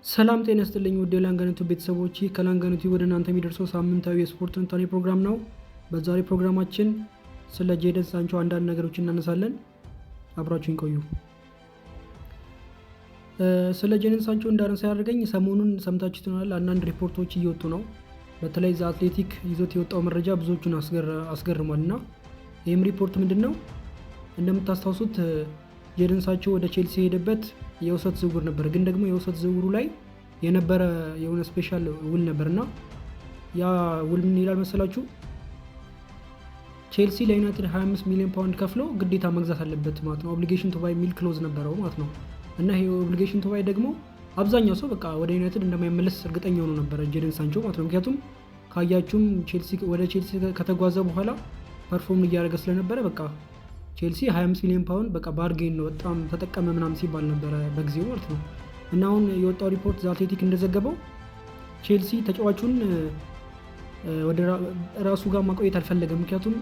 ሰላም ጤና ይስጥልኝ ውድ የላንጋኖቱ ቤተሰቦች፣ ከላንጋኖቱ ወደ እናንተ የሚደርሰው ሳምንታዊ የስፖርት ትንታኔ ፕሮግራም ነው። በዛሬ ፕሮግራማችን ስለ ጄደን ሳንቾ አንዳንድ ነገሮችን እናነሳለን። አብራችሁን ቆዩ። ስለ ጄደን ሳንቾ እንዳነሳ ያደረገኝ ሰሞኑን ሰምታችሁ ትሆናል፣ አንዳንድ ሪፖርቶች እየወጡ ነው። በተለይ ዘ አትሌቲክ ይዞት የወጣው መረጃ ብዙዎቹን አስገርሟልና ይህም ሪፖርት ምንድነው? እንደምታስታውሱት ጄደን ሳንቾ ወደ ቼልሲ ሄደበት የውሰት ዝውውር ነበር። ግን ደግሞ የውሰት ዝውውሩ ላይ የነበረ የሆነ ስፔሻል ውል ነበርና ያ ውል ምን ይላል መሰላችሁ? ቼልሲ ለዩናይትድ 25 ሚሊዮን ፓውንድ ከፍሎ ግዴታ መግዛት አለበት ማለት ነው። ኦብሊጌሽን ቱ ባይ ሚል ክሎዝ ነበረው ማለት ነው። እና ይሄ ኦብሊጌሽን ቱ ባይ ደግሞ አብዛኛው ሰው በቃ ወደ ዩናይትድ እንደማይመለስ እርግጠኛ ሆኖ ነበር ጄደን ሳንቾ ማለት ነው። ምክንያቱም ካያችሁም ወደ ቼልሲ ከተጓዘ በኋላ ፐርፎርም እያደረገ ስለነበረ በቃ ቼልሲ 25 ሚሊዮን ፓውንድ በቃ ባርጌን ነው በጣም ተጠቀመ ምናምን ሲባል ነበረ በጊዜው ማለት ነው። እና አሁን የወጣው ሪፖርት ዘ አትሌቲክ እንደዘገበው ቼልሲ ተጫዋቹን ወደ ራሱ ጋር ማቆየት አልፈለገም። ምክንያቱም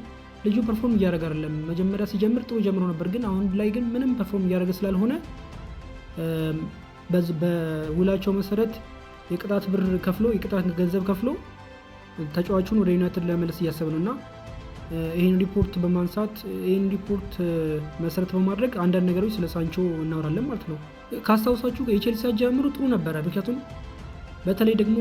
ልጁ ፐርፎርም እያደረገ አይደለም። መጀመሪያ ሲጀምር ጥሩ ጀምሮ ነበር፣ ግን አሁን ላይ ግን ምንም ፐርፎርም እያደረገ ስላልሆነ በውላቸው መሰረት የቅጣት ብር ከፍሎ የቅጣት ገንዘብ ከፍሎ ተጫዋቹን ወደ ዩናይትድ ለመለስ እያሰበ ነው። እና ይህን ሪፖርት በማንሳት ይህን ሪፖርት መሰረት በማድረግ አንዳንድ ነገሮች ስለ ሳንቾ እናወራለን ማለት ነው። ካስታውሳችሁ የቼልሲ አጀማመሩ ጥሩ ነበረ። ምክንያቱም በተለይ ደግሞ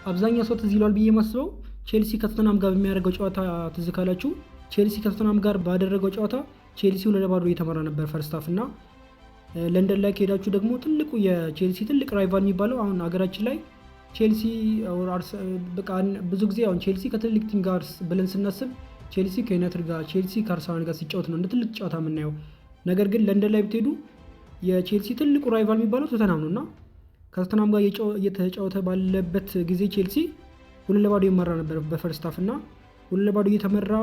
አብዛኛው ሰው ትዝ ይሏል ብዬ የማስበው ቼልሲ ከቶተንሃም ጋር በሚያደርገው ጨዋታ ትዝ ካላችሁ፣ ቼልሲ ከቶተንሃም ጋር ባደረገው ጨዋታ ቼልሲ 2-0 እየተመራ ነበር ፈርስት ሃፍ። እና ለንደን ላይ ከሄዳችሁ ደግሞ ትልቁ የቼልሲ ትልቅ ራይቫል የሚባለው አሁን ሀገራችን ላይ ቼልሲ በቃ ብዙ ጊዜ አሁን ቼልሲ ከትልቅ ቲም ጋር ብለን ስናስብ ቼልሲ ከዩናይትድ ጋር፣ ቼልሲ ከአርሰናል ጋር ሲጫወት ነው እንደ ትልቅ ጨዋታ የምናየው። ነገር ግን ለንደን ላይ ብትሄዱ የቼልሲ ትልቁ ራይቫል የሚባለው ቶተንሃም ነው። እና ከቶተንሃም ጋር እየተጫወተ ባለበት ጊዜ ቼልሲ 2-0 ይመራ ነበር በፈርስት ሃፍ። እና 2-0 እየተመራ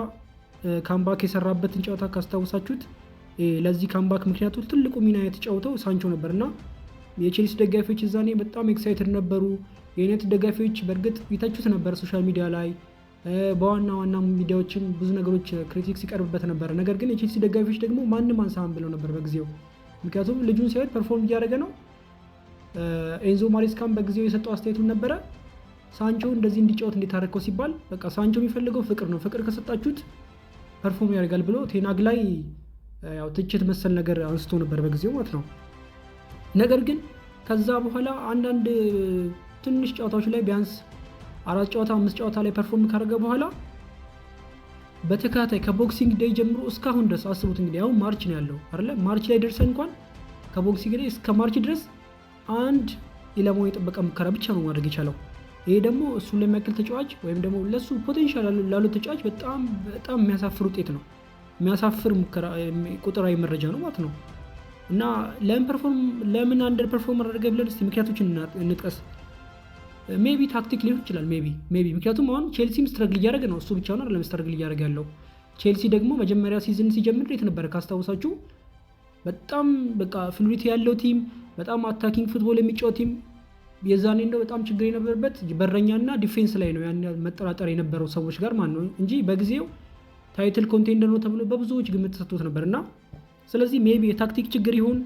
ካምባክ የሰራበትን ጨዋታ ካስታውሳችሁት ለዚህ ካምባክ ምክንያቱ ትልቁ ሚና የተጫወተው ሳንቾ ነበር። እና የቼልሲ ደጋፊዎች እዛኔ በጣም ኤክሳይትድ ነበሩ። የዩናይትድ ደጋፊዎች በእርግጥ ይተቹት ነበር ሶሻል ሚዲያ ላይ፣ በዋና ሚዲያዎችም ብዙ ነገሮች ክሪቲክስ ይቀርብበት ነበር። ነገር ግን የቼልሲ ደጋፊዎች ደግሞ ማንም አንሳም ብለው ነበር በጊዜው። ምክንያቱም ልጁን ሲያዩት ፐርፎርም እያደረገ ነው። ኤንዞ ማሬስካም በጊዜው የሰጠው አስተያየቱን ነበረ ሳንቾ እንደዚህ እንዲጫወት እንዲታረከው ሲባል በቃ ሳንቾ የሚፈልገው ፍቅር ነው፣ ፍቅር ከሰጣችሁት ፐርፎርም ያደርጋል ብሎ ቴናግ ላይ ያው ትችት መሰል ነገር አንስቶ ነበር በጊዜው ማለት ነው። ነገር ግን ከዛ በኋላ አንዳንድ ትንሽ ጨዋታዎች ላይ ቢያንስ 4 ጨዋታ 5 ጨዋታ ላይ ፐርፎርም ካደረገ በኋላ በተከታታይ ከቦክሲንግ ዴይ ጀምሮ እስካሁን ድረስ አስቡት እንግዲህ አሁን ማርች ነው ያለው አይደለ? ማርች ላይ ደርሰን እንኳን ከቦክሲንግ ዴይ እስከ ማርች ድረስ አንድ ኢላማውን የጠበቀ ሙከራ ብቻ ነው ማድረግ የቻለው። ይሄ ደግሞ እሱን ለሚያክል ተጫዋች ወይም ደግሞ ለሱ ፖቴንሻል ላሉት ተጫዋች በጣም የሚያሳፍር ውጤት ነው። የሚያሳፍር ሙከራ ቁጥራዊ መረጃ ነው ማለት ነው። እና ለምን አንደር ፐርፎርም አደረገ ብለን እስቲ ምክንያቶችን እንጥቀስ። ሜቢ ታክቲክ ሊሆን ይችላል። ሜቢ ምክንያቱም አሁን ቼልሲም ስትረግል እያደረገ ነው። እሱ ብቻ ነው አይደለም ስትረግል እያደረገ ያለው። ቼልሲ ደግሞ መጀመሪያ ሲዝን ሲጀምር የት ነበረ ካስታውሳችሁ? በጣም በቃ ፍሉሪቲ ያለው ቲም፣ በጣም አታኪንግ ፉትቦል የሚጫወት ቲም። የዛኔ እንደው በጣም ችግር የነበረበት በረኛና ዲፌንስ ላይ ነው ያን መጠራጠር የነበረው ሰዎች ጋር ማለት ነው እንጂ በጊዜው ታይትል ኮንቴንደር ነው ተብሎ በብዙዎች ግምት ተሰጥቶት ነበርና ስለዚህ ሜቢ የታክቲክ ችግር ይሁን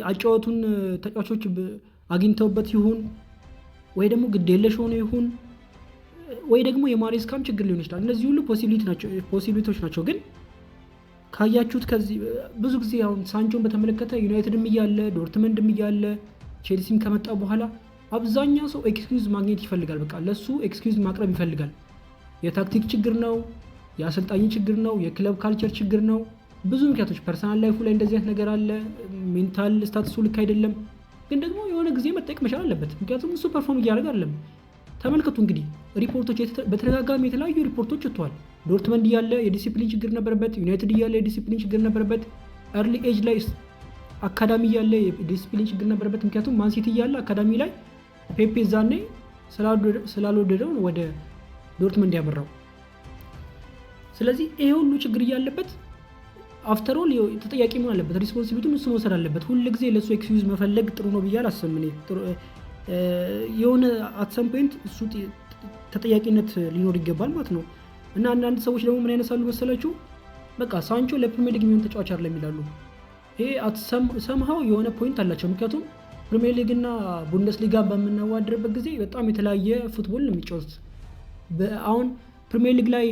አጫወቱን ተጫዋቾች አግኝተውበት ይሁን ወይ ደግሞ ግዴለሽ ሆኖ ይሁን ወይ ደግሞ የማሬስካም ችግር ሊሆን ይችላል። እነዚህ ሁሉ ፖሲቢሊቲዎች ናቸው። ግን ካያችሁት ከዚህ ብዙ ጊዜ አሁን ሳንቾን በተመለከተ ዩናይትድም እያለ ዶርትመንድም እያለ ቼልሲም ከመጣ በኋላ አብዛኛው ሰው ኤክስኪውዝ ማግኘት ይፈልጋል። በቃ ለሱ ኤክስኪውዝ ማቅረብ ይፈልጋል። የታክቲክ ችግር ነው፣ የአሰልጣኝ ችግር ነው፣ የክለብ ካልቸር ችግር ነው። ብዙ ምክንያቶች ፐርሰናል ላይፉ ላይ እንደዚህ አይነት ነገር አለ፣ ሜንታል ስታትሱ ልክ አይደለም። ግን ደግሞ የሆነ ጊዜ መጠየቅ መቻል አለበት። ምክንያቱም እሱ ፐርፎርም እያደረገ አይደለም። ተመልከቱ እንግዲህ ሪፖርቶች በተደጋጋሚ የተለያዩ ሪፖርቶች ወጥተዋል። ዶርትመንድ እያለ የዲሲፕሊን ችግር ነበረበት፣ ዩናይትድ እያለ የዲሲፕሊን ችግር ነበረበት፣ ኤርሊ ኤጅ ላይ አካዳሚ እያለ የዲሲፕሊን ችግር ነበረበት። ምክንያቱም ማንሲቲ እያለ አካዳሚ ላይ ፔፔ ዛኔ ስላልወደደው ወደ ዶርትመንድ ያመራው። ስለዚህ ይሄ ሁሉ ችግር እያለበት አፍተር ኦል ተጠያቂ መሆን አለበት። ሪስፖንሲቢሊቲውን እሱ መውሰድ አለበት። ሁሉ ጊዜ ለሱ ኤክስኪውዝ መፈለግ ጥሩ ነው ብዬ አላስብም እኔ። የሆነ አት ሰም ፖይንት እሱ ተጠያቂነት ሊኖር ይገባል ማለት ነው። እና አንዳንድ ሰዎች ደግሞ ምን ያነሳሉ መሰላችሁ? በቃ ሳንቾ ለፕሪሚየር ሊግ የሚሆን ተጫዋች አይደለም ይላሉ። ይሄ ሰምሃው የሆነ ፖይንት አላቸው። ምክንያቱም ፕሪሚየር ሊግ እና ቡንደስሊጋ በምናወዳድርበት ጊዜ በጣም የተለያየ ፉትቦል ነው የሚጫወቱት። አሁን ፕሪሚየር ሊግ ላይ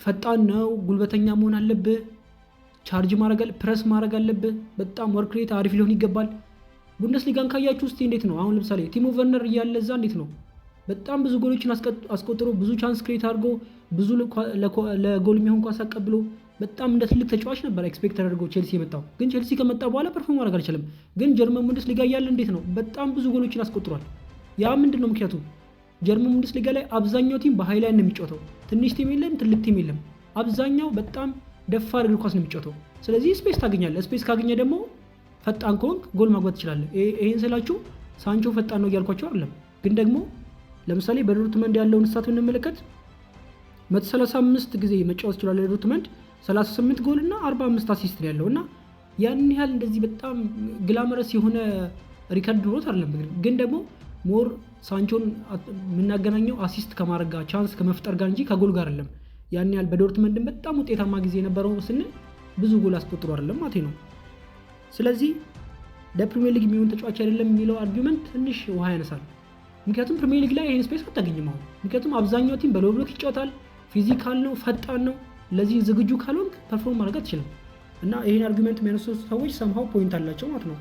ፈጣን ነው፣ ጉልበተኛ መሆን አለብህ፣ ቻርጅ ፕረስ ማድረግ አለብህ፣ በጣም ወርክ ሬት አሪፍ ሊሆን ይገባል። ቡንደስሊጋን ካያችሁ ውስጥ እንዴት ነው? አሁን ለምሳሌ ቲሞ ቨርነር እያለ እዛ እንዴት ነው በጣም ብዙ ጎሎችን አስቆጥሮ ብዙ ቻንስ ክሬት አድርጎ ብዙ ለጎል የሚሆን ኳስ አቀብሎ በጣም እንደ ትልቅ ተጫዋች ነበር ኤክስፔክት ተደርጎ ቼልሲ የመጣው። ግን ቼልሲ ከመጣ በኋላ ፐርፎርም ማድረግ አልቻለም። ግን ጀርመን ቡንደስሊጋ እያለ እንዴት ነው በጣም ብዙ ጎሎችን አስቆጥሯል። ያ ምንድን ነው ምክንያቱ? ጀርመን ቡንደስሊጋ ላይ አብዛኛው ቲም በሃይላይን ነው የሚጫወተው። ትንሽ ቲም የለም፣ ትልቅ ቲም የለም። አብዛኛው በጣም ደፋር እግር ኳስ ነው የሚጫወተው። ስለዚህ ስፔስ ታገኛለህ። ስፔስ ካገኘ ደግሞ ፈጣን ከሆንክ ጎል ማግባት ትችላለህ። ይሄን ስላችሁ ሳንቾ ፈጣን ነው እያልኳቸው አይደለም። ግን ደግሞ ለምሳሌ በዶርትመንድ ያለውን ስታት ብንመለከት 135 ጊዜ መጫወት ይችላል ዶርትመንድ 38 ጎል እና 45 አሲስት ነው ያለው እና ያን ያህል እንደዚህ በጣም ግላመረስ የሆነ ሪከርድ ኖሮት አይደለም። ግን ደግሞ ሞር ሳንቾን የምናገናኘው አሲስት ከማድረግ ጋር ቻንስ ከመፍጠር ጋር እንጂ ከጎል ጋር አይደለም። ያን ያህል በዶርትመንድም በጣም ውጤታማ ጊዜ የነበረው ስንል ብዙ ጎል አስቆጥሮ አይደለም ማለት ነው። ስለዚህ ለፕሪሚየር ሊግ የሚሆን ተጫዋች አይደለም የሚለው አርጊውመንት ትንሽ ውሃ ያነሳል። ምክንያቱም ፕሪሚየር ሊግ ላይ ይሄን ስፔስ አታገኝም አሁን። ምክንያቱም አብዛኛው ቲም በሎው ብሎክ ይጫወታል፣ ፊዚካል ነው፣ ፈጣን ነው። ለዚህ ዝግጁ ካልሆንክ ፐርፎርም ማድረግ አትችልም። እና ይሄን አርጊውመንት የሚያነሱ ሰዎች ሰምሃው ፖይንት አላቸው ማለት ነው።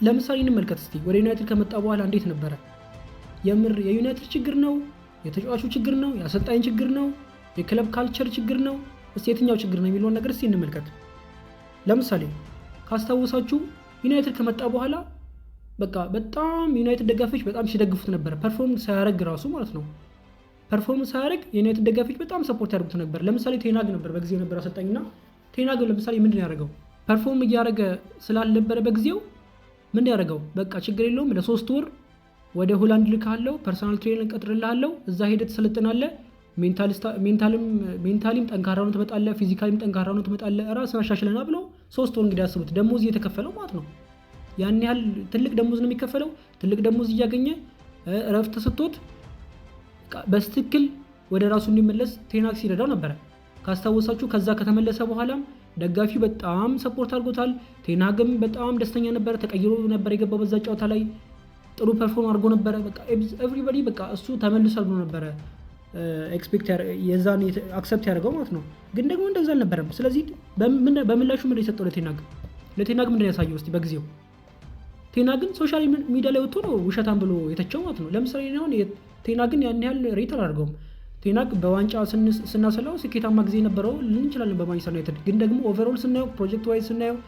ለምሳሌ እንመልከት እስቲ ወደ ዩናይትድ ከመጣ በኋላ እንዴት ነበረ? የምር የዩናይትድ ችግር ነው? የተጫዋቹ ችግር ነው? የአሰልጣኝ ችግር ነው? የክለብ ካልቸር ችግር ነው? እስቲ የትኛው ችግር ነው የሚለውን ነገር እስቲ እንመልከት። ለምሳሌ ካስታወሳችሁ ዩናይትድ ከመጣ በኋላ በቃ በጣም ዩናይትድ ደጋፊዎች በጣም ሲደግፉት ነበር። ፐርፎርም ሳያደርግ ራሱ ማለት ነው። ፐርፎርም ሳያደርግ የዩናይትድ ደጋፊዎች በጣም ሰፖርት ያደርጉት ነበር። ለምሳሌ ቴናግ ነበር በጊዜው ነበር አሰልጣኝና ቴናግ ለምሳሌ ምንድን ያደረገው? ፐርፎርም እያደረገ ስላልነበረ በጊዜው ምን ያደረገው? በቃ ችግር የለውም ለ3 ወር ወደ ሆላንድ ልካለው፣ ፐርሰናል ትሬነር እንቀጥርልሃለሁ፣ እዛ ሄደህ ትሰለጥናለህ፣ ሜንታሊም ጠንካራ ነው ትመጣለህ፣ ፊዚካሊም ጠንካራ ነው ትመጣለህ፣ ራስን አሻሽለና ብሎ 3 ወር እንግዲህ አስቡት ደሞዝ እየተከፈለው ማለት ነው። ያን ያህል ትልቅ ደሞዝ ነው የሚከፈለው። ትልቅ ደሞዝ እያገኘ እረፍት ተሰጥቶት በስትክክል ወደ ራሱ እንዲመለስ ቴናግ ሲረዳው ነበረ። ካስታወሳችሁ ከዛ ከተመለሰ በኋላም ደጋፊው በጣም ሰፖርት አድርጎታል። ቴናግም በጣም ደስተኛ ነበረ። ተቀይሮ ነበር የገባው በዛ ጨዋታ ላይ ጥሩ ፐርፎርም አድርጎ ነበረ። በቃ ኤቭሪባዲ በቃ እሱ ተመልሷል ብሎ ነበረ ኤክስፔክት የዛን አክሰፕት ያደርገው ማለት ነው። ግን ደግሞ እንደዛ አልነበረም። ስለዚህ በምላሹ ምንድን የሰጠው ለቴናግ ምንድን ያሳየው እስቲ በጊዜው ቴናግን ሶሻል ሚዲያ ላይ ወጥቶ ነው ውሸታም ብሎ የተቸው ማለት ነው። ለምሳሌ አሁን ቴናግን ያን ያህል ሬት አላደርገውም። ቴናግ በዋንጫ ስናሰላው ስኬታማ ጊዜ ነበረው ልንል እንችላለን በማንቸስተር ዩናይትድ። ግን ደግሞ ኦቨርኦል ስናየው ፕሮጀክት ዋይዝ ስናየው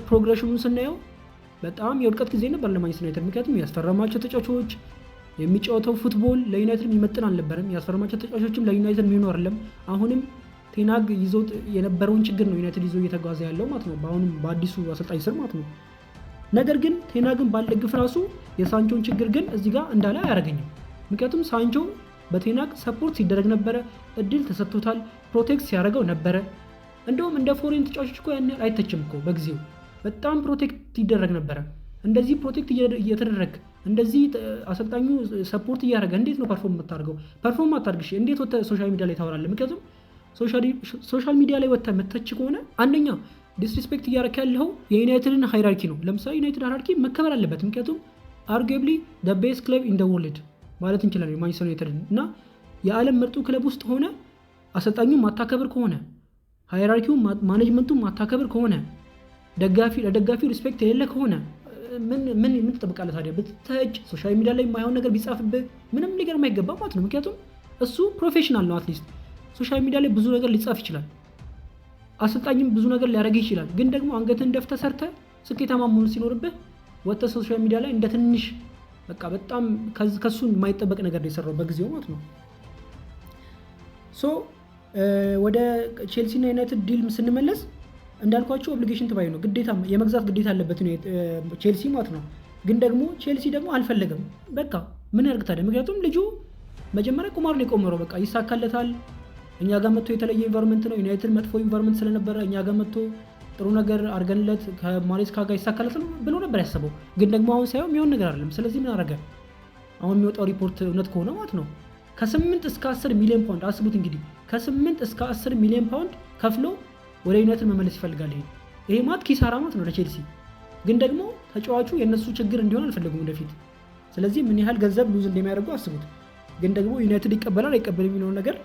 ፕሮግሬሽኑን ስናየው በጣም የውድቀት ጊዜ ነበር ለማንቸስተር ዩናይትድ። ምክንያቱም ያስፈረማቸው ተጫዋቾች የሚጫወተው ፉትቦል ለዩናይትድ የሚመጥን አልነበረም። ያስፈረማቸው ተጫዋቾችም ለዩናይትድ የሚሆኑ አይደለም። አሁንም ቴናግ ይዞት የነበረውን ችግር ነው ዩናይትድ ይዞ እየተጓዘ ያለው ማለት ነው በአሁንም በአዲሱ አሰልጣኝ ስር ማለት ነው። ነገር ግን ቴናግን ባልደግፍ ራሱ የሳንቾን ችግር ግን እዚህ ጋር እንዳለ አያደርገኝም። ምክንያቱም ሳንቾ በቴናግ ሰፖርት ሲደረግ ነበረ፣ እድል ተሰጥቶታል፣ ፕሮቴክት ሲያደርገው ነበረ። እንደውም እንደ ፎሬን ተጫዋቾች እኮ ያን አይተችም እኮ በጊዜው በጣም ፕሮቴክት ይደረግ ነበረ። እንደዚህ ፕሮቴክት እየተደረግ እንደዚህ አሰልጣኙ ሰፖርት እያደረገ እንዴት ነው ፐርፎርም የምታደርገው? ፐርፎርም አታድርግሽ እንዴት ወጥተህ ሶሻል ሚዲያ ላይ ታወራለህ? ምክንያቱም ሶሻል ሚዲያ ላይ ወጥተህ መተች ከሆነ አንደኛ ዲስሪስፔክት እያደረክ ያለው የዩናይትድን ሃይራርኪ ነው። ለምሳሌ ዩናይትድ ሃይራርኪ መከበር አለበት። ምክንያቱም አርጊብሊ ዘ ቤስት ክለብ ኢን ዘ ወርልድ ማለት እንችላለን ማንቸስተር ዩናይትድ እና የዓለም ምርጡ ክለብ ውስጥ ሆነ አሰልጣኙን ማታከብር ከሆነ ሃይራርኪውን ማኔጅመንቱን ማታከብር ከሆነ ለደጋፊው ሪስፔክት የሌለ ከሆነ ምን ትጠብቃለህ ታዲያ? ብትተች ሶሻል ሚዲያ ላይ የማይሆን ነገር ቢጻፍብህ ምንም ነገር የማይገባ ማለት ነው። ምክንያቱም እሱ ፕሮፌሽናል ነው። አትሊስት ሶሻል ሚዲያ ላይ ብዙ ነገር ሊጻፍ ይችላል። አሰልጣኝም ብዙ ነገር ሊያደርግ ይችላል። ግን ደግሞ አንገትን ደፍተህ ሰርተህ ስኬታማ መሆን ሲኖርብህ ወጥተህ ሶሻል ሚዲያ ላይ እንደ ትንሽ በቃ በጣም ከሱ የማይጠበቅ ነገር የሰራው በጊዜው ማለት ነው። ወደ ቼልሲ እና ዩናይትድ ዲል ስንመለስ እንዳልኳቸው ኦብሊጌሽን ተባይ ነው፣ ግዴታ የመግዛት ግዴታ አለበት ቼልሲ ማለት ነው። ግን ደግሞ ቼልሲ ደግሞ አልፈለገም። በቃ ምን ያርግ ታዲያ? ምክንያቱም ልጁ መጀመሪያ ቁማር ነው የቆመረው። በቃ ይሳካለታል፣ እኛ ጋር መጥቶ የተለየ ኢንቫይሮንመንት ነው። ዩናይትድ መጥፎ ኢንቫይሮንመንት ስለነበረ እኛ ጋር መጥቶ ጥሩ ነገር አድርገንለት ከማሬስካ ጋር ይሳካለታል ብሎ ነበር ያሰበው። ግን ደግሞ አሁን ሳይሆን የሚሆን ነገር አይደለም። ስለዚህ ምን አደረገ? አሁን የሚወጣው ሪፖርት እውነት ከሆነ ማለት ነው ከ8 እስከ 10 ሚሊዮን ፓውንድ አስቡት እንግዲህ ከ8 እስከ 10 ሚሊዮን ፓውንድ ከፍሎ ወደ ዩናይትድ መመለስ ይፈልጋል። ይሄ ማለት ኪሳራ ማለት ነው ለቼልሲ። ግን ደግሞ ተጫዋቹ የእነሱ ችግር እንዲሆን አልፈለጉም ወደፊት። ስለዚህ ምን ያህል ገንዘብ ሉዝ እንደሚያደርጉ አስቡት። ግን ደግሞ ዩናይትድ ይቀበላል አይቀበል የሚለውን ነገር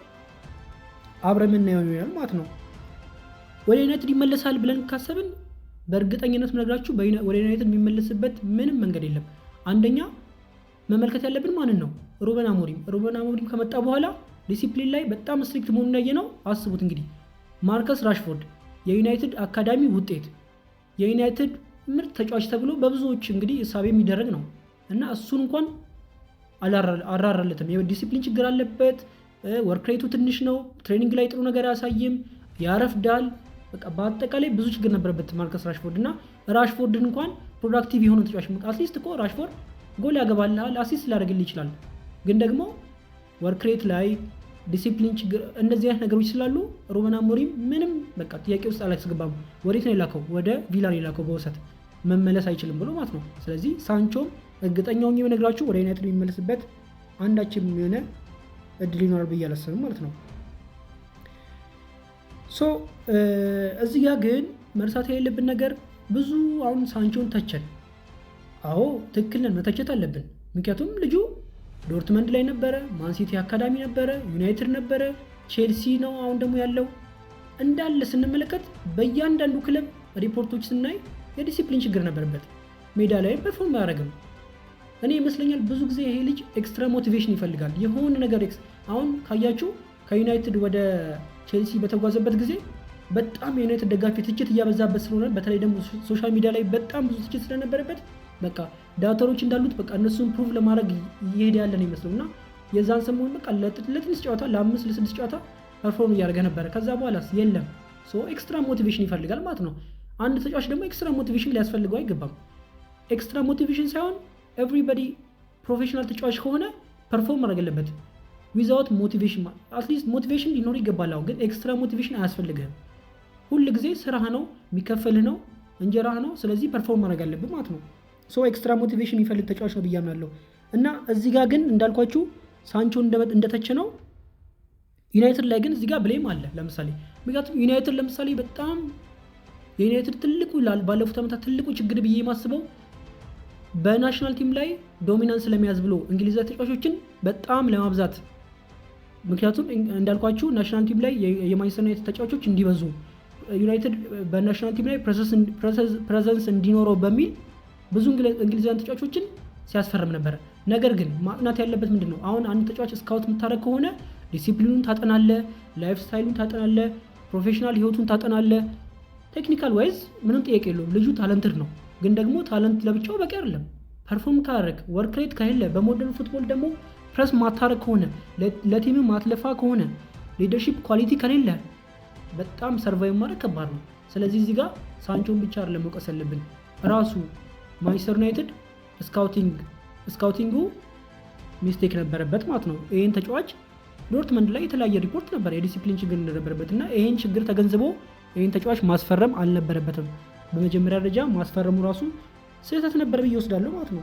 አብረን የምናየው ይሆናል ማለት ነው። ወደ ዩናይትድ ይመለሳል ብለን ካሰብን በእርግጠኝነት ምነግራችሁ ወደ ዩናይትድ የሚመለስበት ምንም መንገድ የለም። አንደኛ መመልከት ያለብን ማንን ነው? ሩበን አሞሪም ከመጣ በኋላ ዲሲፕሊን ላይ በጣም ስትሪክት መሆኑን ያየነው አስቡት እንግዲህ። ማርከስ ራሽፎርድ የዩናይትድ አካዳሚ ውጤት፣ የዩናይትድ ምርጥ ተጫዋች ተብሎ በብዙዎች እንግዲህ እሳቤ የሚደረግ ነው እና እሱን እንኳን አራራለትም። የዲሲፕሊን ችግር አለበት፣ ወርክ ሬቱ ትንሽ ነው፣ ትሬኒንግ ላይ ጥሩ ነገር አያሳይም፣ ያረፍዳል። በቃ በአጠቃላይ ብዙ ችግር ነበረበት ማርከስ ራሽፎርድ እና ራሽፎርድን እንኳን ፕሮዳክቲቭ የሆነ ተጫዋች አትሊስት እኮ ራሽፎርድ ጎል ያገባልሃል፣ አሲስት ሊያደርግልህ ይችላል። ግን ደግሞ ወርክ ሬት ላይ ዲሲፕሊን ችግር፣ እንደዚህ አይነት ነገሮች ስላሉ ሩበን አሞሪም ምንም በቃ ጥያቄ ውስጥ አላስገባም። ወዴት ነው የላከው? ወደ ቪላ ነው የላከው። በውሰት መመለስ አይችልም ብሎ ማለት ነው። ስለዚህ ሳንቾም እርግጠኛውን የምነግራችሁ ወደ ዩናይትድ የሚመለስበት አንዳችም የሆነ እድል ይኖራል ብዬ አላስብም ማለት ነው። ሶ እዚህ ጋር ግን መርሳት የሌለብን ነገር ብዙ አሁን ሳንቾን ተቸን። አዎ ትክክል ነን፣ መተቸት አለብን። ምክንያቱም ልጁ ዶርትመንድ ላይ ነበረ፣ ማንሲቲ አካዳሚ ነበረ፣ ዩናይትድ ነበረ፣ ቼልሲ ነው አሁን ደግሞ ያለው። እንዳለ ስንመለከት በእያንዳንዱ ክለብ ሪፖርቶች ስናይ የዲሲፕሊን ችግር ነበረበት። ሜዳ ላይ ፐርፎርም አያደርግም። እኔ ይመስለኛል ብዙ ጊዜ ይሄ ልጅ ኤክስትራ ሞቲቬሽን ይፈልጋል የሆነ ነገር። አሁን ካያችሁ ከዩናይትድ ወደ ቼልሲ በተጓዘበት ጊዜ በጣም የዩናይትድ ደጋፊ ትችት እያበዛበት ስለሆነ፣ በተለይ ደግሞ ሶሻል ሚዲያ ላይ በጣም ብዙ ትችት ስለነበረበት በቃ ዳተሮች እንዳሉት በቃ እነሱን ፕሩቭ ለማድረግ እየሄደ ያለን ይመስለው እና የዛን ሰሞን በቃ ለትንሽ ጨዋታ ለ5 ለ6 ጨዋታ ፐርፎርም እያደረገ ነበረ። ከዛ በኋላስ የለም። ኤክስትራ ሞቲቬሽን ይፈልጋል ማለት ነው። አንድ ተጫዋች ደግሞ ኤክስትራ ሞቲቬሽን ሊያስፈልገው አይገባም። ኤክስትራ ሞቲቬሽን ሳይሆን ኤቭሪባዲ ፕሮፌሽናል ተጫዋች ከሆነ ፐርፎርም ማድረግ አለበት ዊዛውት ሞቲቬሽን። አትሊስት ሞቲቬሽን ሊኖር ይገባል፣ ግን ኤክስትራ ሞቲቬሽን አያስፈልግህም። ሁል ጊዜ ስራህ ነው የሚከፈልህ ነው እንጀራህ ነው። ስለዚህ ፐርፎርም ማድረግ አለብህ ማለት ነው። ኤክስትራ ሞቲቬሽን የሚፈልግ ተጫዋች ነው ብዬ አምናለሁ። እና እዚህ ጋር ግን እንዳልኳችሁ ሳንቾ እንደተቸ ነው። ዩናይትድ ላይ ግን እዚህ ጋር ብሌም አለ። ለምሳሌ ምክንያቱም ዩናይትድ ለምሳሌ በጣም የዩናይትድ ትልቁ ባለፉት ዓመታት ትልቁ ችግር ብዬ የማስበው በናሽናል ቲም ላይ ዶሚናንስ ለመያዝ ብሎ እንግሊዛዊ ተጫዋቾችን በጣም ለማብዛት። ምክንያቱም እንዳልኳችሁ ናሽናል ቲም ላይ የማንቸስተር ዩናይትድ ተጫዋቾች እንዲበዙ ዩናይትድ በናሽናል ቲም ላይ ፕሬዘንስ እንዲኖረው በሚል ብዙ እንግሊዛውያን ተጫዋቾችን ሲያስፈርም ነበረ። ነገር ግን ማጥናት ያለበት ምንድን ነው? አሁን አንድ ተጫዋች ስካውት የምታደርግ ከሆነ ዲሲፕሊኑን ታጠናለ፣ ላይፍ ስታይሉን ታጠናለ፣ ፕሮፌሽናል ህይወቱን ታጠናለ። ቴክኒካል ዋይዝ ምንም ጥያቄ የለውም፣ ልጁ ታለንትድ ነው። ግን ደግሞ ታለንት ለብቻው በቂ አይደለም። ፐርፎርም ካደረግ ወርክ ሬት ከሌለ፣ በሞደርን ፉትቦል ደግሞ ፕረስ ማታረግ ከሆነ፣ ለቲም ማትለፋ ከሆነ፣ ሊደርሺፕ ኳሊቲ ከሌለ በጣም ሰርቫይቭ ማድረግ ከባድ ነው። ስለዚህ እዚህ ጋር ሳንቾን ብቻ አይደለም መውቀስ ያለብን፣ ራሱ ማንቸስተር ዩናይትድ ስካውቲንጉ ሚስቴክ ነበረበት ማለት ነው። ይህን ተጫዋች ዶርትመንድ ላይ የተለያየ ሪፖርት ነበር የዲሲፕሊን ችግር እንደነበረበት እና ይህን ችግር ተገንዝቦ ይህን ተጫዋች ማስፈረም አልነበረበትም። በመጀመሪያ ደረጃ ማስፈረሙ ራሱ ስህተት ነበር ብዬ ወስዳለሁ ማለት ነው።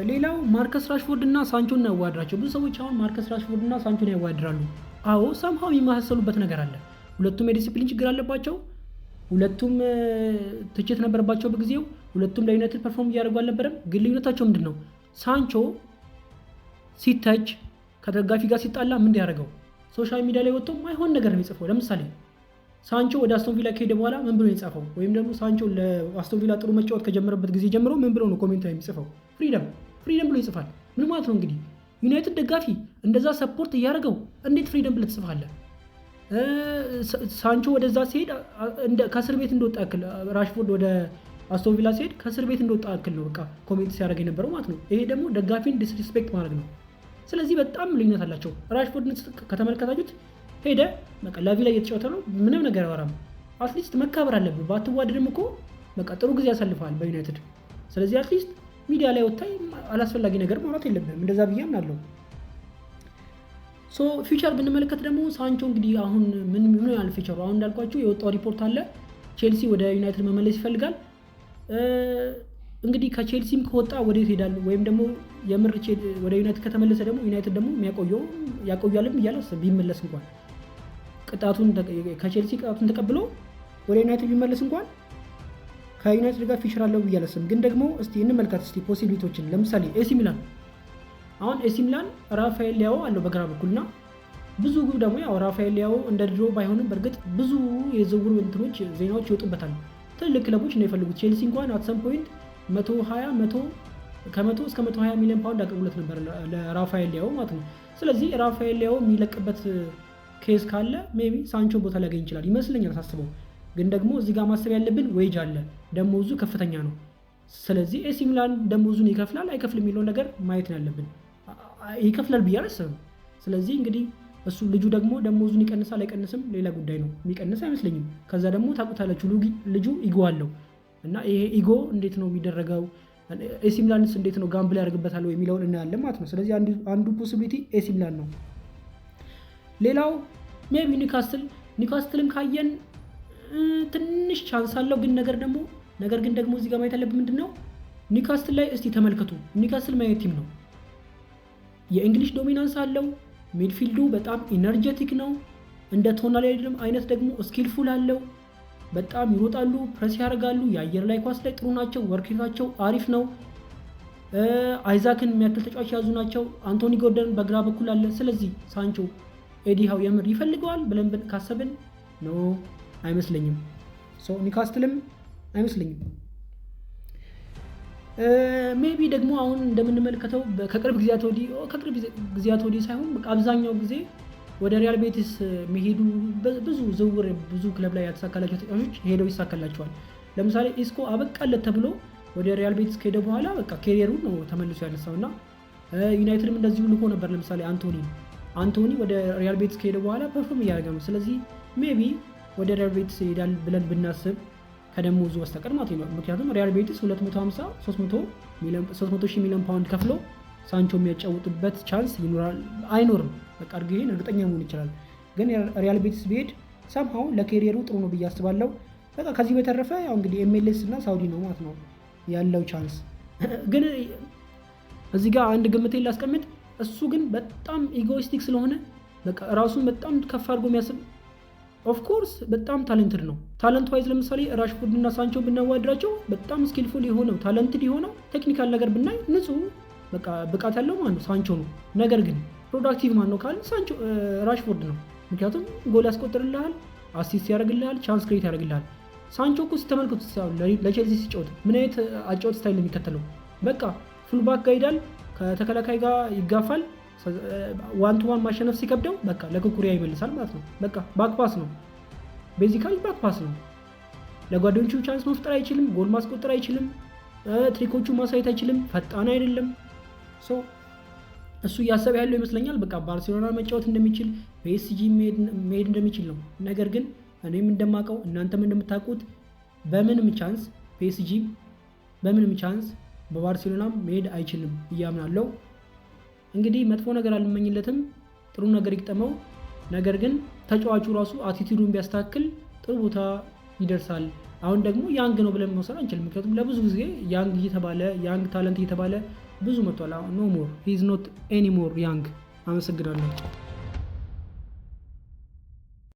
ሌላው ማርከስ ራሽፎርድ እና ሳንቾን ያዋድራቸው። ብዙ ሰዎች አሁን ማርከስ ራሽፎርድ እና ሳንቾን ያዋድራሉ። አዎ ሰምሃው የሚመሳሰሉበት ነገር አለ። ሁለቱም የዲሲፕሊን ችግር አለባቸው። ሁለቱም ትችት ነበረባቸው በጊዜው። ሁለቱም ለዩናይትድ ፐርፎርም እያደረጉ አልነበረም። ግን ልዩነታቸው ምንድን ነው? ሳንቾ ሲተች ከደጋፊ ጋር ሲጣላ ምን ያደርገው? ሶሻል ሚዲያ ላይ ወጥቶ ማይሆን ነገር ነው የሚጽፈው። ለምሳሌ ሳንቾ ወደ አስቶን ቪላ ከሄደ በኋላ ምን ብሎ የጻፈው? ወይም ደግሞ ሳንቾ ለአስቶን ቪላ ጥሩ መጫወት ከጀመረበት ጊዜ ጀምሮ ምን ብሎ ነው ኮሜንት ላይ የሚጽፈው? ፍሪደም ብሎ ይጽፋል። ምን ማለት ነው እንግዲህ? ዩናይትድ ደጋፊ እንደዛ ሰፖርት እያደረገው እንዴት ፍሪደም ብለህ ትጽፋለህ? ሳንቾ ወደዛ ሲሄድ ከእስር ቤት እንደወጣ ያክል፣ ራሽፎርድ ወደ አስቶን ቪላ ሲሄድ ከእስር ቤት እንደወጣ ያክል ነው በቃ ኮሜንት ሲያደርግ የነበረው ማለት ነው። ይሄ ደግሞ ደጋፊን ዲስሪስፔክት ማድረግ ነው። ስለዚህ በጣም ልዩነት አላቸው። ራሽፎርድ ከተመለከታችሁት ሄደ በቃ ላቪላ እየተጫወተ ነው፣ ምንም ነገር አወራም። አትሊስት መካበር አለብህ። ባትዋደድም እኮ በቃ ጥሩ ጊዜ ያሳልፈዋል በዩናይትድ። ስለዚህ አትሊስት ሚዲያ ላይ ወጥተህ አላስፈላጊ ነገር ማውራት የለብህም። እንደዛ ብዬ አምናለሁ። ፊውቸር ብንመለከት ደግሞ ሳንቾ እንግዲህ አሁን ምን ያህል ፊውቸሩ አሁን እንዳልኳችሁ የወጣው ሪፖርት አለ። ቼልሲ ወደ ዩናይትድ መመለስ ይፈልጋል። እንግዲህ ከቼልሲም ከወጣ ወዴት ይሄዳል? ወይም ደግሞ የምር ወደ ዩናይትድ ከተመለሰ ደግሞ ዩናይትድ ደግሞ ያቆያልም እያለ ቢመለስ እንኳን ከቼልሲ ቅጣቱን ተቀብሎ ወደ ዩናይትድ ቢመለስ እንኳን ከዩናይትድ ጋር ፊቸር አለው ብዬ አላስብም። ግን ደግሞ እስቲ እንመልከት እስቲ ፖሲቢሊቲዎችን። ለምሳሌ ኤሲ ሚላን፣ አሁን ኤሲ ሚላን ራፋኤል ሊያኦ አለው በግራ በኩልና ብዙ ግብ ደግሞ ያው ራፋኤል ሊያኦ እንደ ድሮ ባይሆንም በእርግጥ ብዙ የዝውውር እንትኖች ዜናዎች ይወጡበታል። ትልቅ ክለቦች ነው የፈልጉት። ቼልሲ እንኳን አት ሰም ፖይንት 100 እስከ 120 ሚሊዮን ፓውንድ አቅርቦለት ነበር ለራፋኤል ሊያኦ ማለት ነው። ስለዚህ ራፋኤል ሊያኦ የሚለቅበት ኬስ ካለ ሜቢ ሳንቾ ቦታ ሊያገኝ ይችላል ይመስለኛል ሳስበው። ግን ደግሞ እዚህ ጋር ማሰብ ያለብን ዌጅ አለ፣ ደሞዙ ከፍተኛ ነው። ስለዚህ ኤሲ ሚላን ደሞዙን ይከፍላል አይከፍል የሚለውን ነገር ማየት ነው ያለብን። ይከፍላል ብዬ አላስብም። ስለዚህ እንግዲህ እሱ ልጁ ደግሞ ደሞዙን ይቀንሳል አይቀንስም ሌላ ጉዳይ ነው። የሚቀንስ አይመስለኝም። ከዛ ደግሞ ታውቁታላችሁ ልጁ ኢጎ አለው እና ይሄ ኢጎ እንዴት ነው የሚደረገው፣ ኤሲ ሚላንስ እንዴት ነው ጋምብል ያደርግበታል የሚለውን እናያለን ማለት ነው። ስለዚህ አንዱ ፖሲቢሊቲ ኤሲ ሚላን ነው። ሌላው ሜቢ ኒውካስትልም ካየን ትንሽ ቻንስ አለው። ነገር ግን ደግሞ እዚህ ጋር ማየት ያለብን ምንድነው ኒውካስትል ላይ እስቲ ተመልከቱ። ኒውካስትል ማየት ቲም ነው፣ የእንግሊሽ ዶሚናንስ አለው። ሚድፊልዱ በጣም ኢነርጀቲክ ነው። እንደ ቶናሊ አይነት ደግሞ ስኪልፉል አለው። በጣም ይሮጣሉ፣ ፕሬስ ያደርጋሉ፣ የአየር ላይ ኳስ ላይ ጥሩ ናቸው። ወርክሬታቸው አሪፍ ነው። አይዛክን የሚያክል ተጫዋች ያዙ ናቸው። አንቶኒ ጎርደን በግራ በኩል አለ። ስለዚህ ሳንቾ ኤዲ ሃው የምር ይፈልገዋል ብለን ካሰብን ኖ አይመስለኝም። ኒውካስትልም አይመስለኝም። ሜቢ ደግሞ አሁን እንደምንመለከተው ከቅርብ ጊዜያት ወዲህ ሳይሆን አብዛኛው ጊዜ ወደ ሪያል ቤቲስ መሄዱ ብዙ ክለብ ላይ ያልተሳካላቸው ተጫዋቾች ሄደው ይሳካላቸዋል። ለምሳሌ ኢስኮ አበቃለት ተብሎ ወደ ሪያል ቤቲስ ከሄደ በኋላ በቃ ኬሪየሩ ነው ተመልሶ ያነሳውና ዩናይትድም እንደዚሁ ልኮ ነበር። ለምሳሌ አንቶኒ ወደ ሪያል ቤቲስ ከሄደ በኋላ ፐርፎርም እያደረገ ነው። ስለዚህ ሜቢ ወደ ሪያል ቤቲስ ይሄዳል ብለን ብናስብ ከደሞዙ በስተቀር ማለት ነው። ምክንያቱም ሪያል ቤቲስ 300 ሚሊዮን ፓውንድ ከፍሎ ሳንቾ የሚያጫውጥበት ቻንስ አይኖርም። በቃ ይሄን እርግጠኛ መሆን ይችላል። ግን ሪያል ቤቲስ ቢሄድ ሰምሃው ለኬሪየሩ ጥሩ ነው ብዬ አስባለሁ። በቃ ከዚህ በተረፈ ያው እንግዲህ ኤምኤልኤስ እና ሳውዲ ነው ማለት ነው ያለው ቻንስ። ግን እዚህ ጋር አንድ ግምቴን ላስቀምጥ። እሱ ግን በጣም ኢጎይስቲክ ስለሆነ በቃ ራሱን በጣም ከፍ አድርጎ የሚያስብ ኦፍኮርስ በጣም ታለንትድ ነው። ታለንት ዋይዝ ለምሳሌ ራሽፎርድ እና ሳንቾ ብናዋድራቸው በጣም ስኪልፉል የሆነው ታለንትድ የሆነው ቴክኒካል ነገር ብናይ ንጹህ በቃ ብቃት ያለው ማን ነው? ሳንቾ ነው። ነገር ግን ፕሮዳክቲቭ ማን ነው ካል ራሽፎርድ ነው። ምክንያቱም ጎል ያስቆጥርልሃል፣ አሲስት ያደርግልሃል፣ ቻንስ ክሬት ያደርግልሃል። ሳንቾ እኮ ስተመልከቱ ለቼልሲ ሲጫወት ምን አይነት አጫወት ስታይል ነው የሚከተለው? በቃ ፉልባክ ጋር ይሄዳል፣ ከተከላካይ ጋር ይጋፋል። ዋን ቱ ዋን ማሸነፍ ሲከብደው በቃ ለኩኩሪያ ይመልሳል ማለት ነው። በቃ ባክፓስ ነው፣ ቤዚካሊ ባክፓስ ነው። ለጓደኞቹ ቻንስ መፍጠር አይችልም፣ ጎል ማስቆጠር አይችልም፣ ትሪኮቹ ማሳየት አይችልም፣ ፈጣን አይደለም። እሱ እያሰበ ያለው ይመስለኛል በቃ ባርሴሎና መጫወት እንደሚችል ፒኤስጂ መሄድ እንደሚችል ነው። ነገር ግን እኔም እንደማውቀው እናንተም እንደምታውቁት በምንም ቻንስ ፒኤስጂ በምንም ቻንስ በባርሴሎና መሄድ አይችልም እያምናለው። እንግዲህ መጥፎ ነገር አልመኝለትም፣ ጥሩ ነገር ይቅጠመው። ነገር ግን ተጫዋቹ ራሱ አቲቲዩዱን ቢያስተካክል ጥሩ ቦታ ይደርሳል። አሁን ደግሞ ያንግ ነው ብለን መውሰድ አንችልም። ምክንያቱም ለብዙ ጊዜ ያንግ ታለንት እየተባለ ብዙ መጥቷል። ኖ ሞር ሂ ኢዝ ኖት ኤኒ ሞር ያንግ። አመሰግናለሁ።